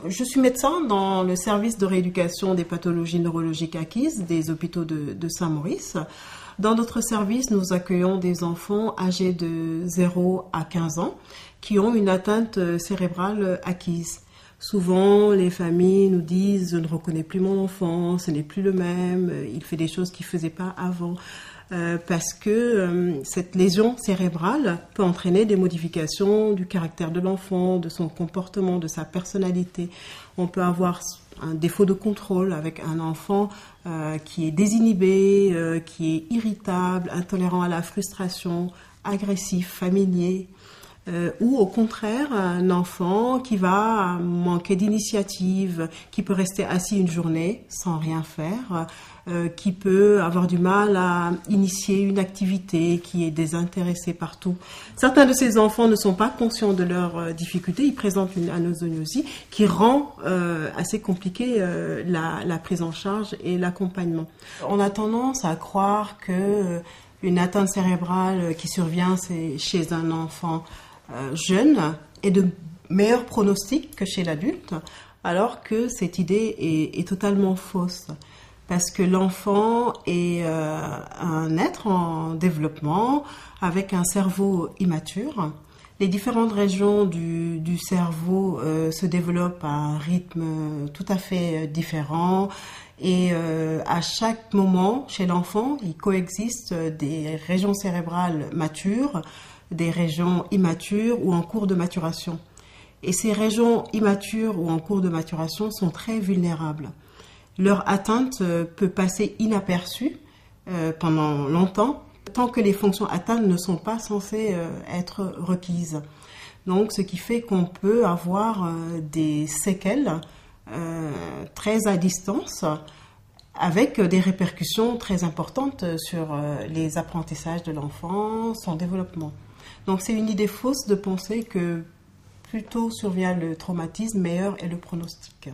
Je suis médecin dans le service de rééducation des pathologies neurologiques acquises des hôpitaux de Saint-Maurice. Dans notre service, nous accueillons des enfants âgés de 0 à 15 ans qui ont une atteinte cérébrale acquise. Souvent, les familles nous disent « je ne reconnais plus mon enfant, ce n'est plus le même, il fait des choses qu'il ne faisait pas avant ». Parce que cette lésion cérébrale peut entraîner des modifications du caractère de l'enfant, de son comportement, de sa personnalité. On peut avoir un défaut de contrôle avec un enfant qui est désinhibé, qui est irritable, intolérant à la frustration, agressif, familier. Ou au contraire, un enfant qui va manquer d'initiative, qui peut rester assis une journée sans rien faire, qui peut avoir du mal à initier une activité, qui est désintéressé partout. Certains de ces enfants ne sont pas conscients de leurs difficultés, ils présentent une anosognosie qui rend assez compliqué la prise en charge et l'accompagnement. On a tendance à croire que une atteinte cérébrale qui survient chez un enfant jeune est de meilleur pronostic que chez l'adulte, alors que cette idée est totalement fausse. Parce que l'enfant est un être en développement avec un cerveau immature. Les différentes régions du cerveau se développent à un rythme tout à fait différent. Et à chaque moment, chez l'enfant, il coexiste des régions cérébrales matures, des régions immatures ou en cours de maturation. Et ces régions immatures ou en cours de maturation sont très vulnérables. Leur atteinte peut passer inaperçue pendant longtemps, tant que les fonctions atteintes ne sont pas censées être requises. Donc, ce qui fait qu'on peut avoir des séquelles très à distance, avec des répercussions très importantes sur les apprentissages de l'enfant, son développement. Donc, c'est une idée fausse de penser que plus tôt survient le traumatisme, meilleur est le pronostic.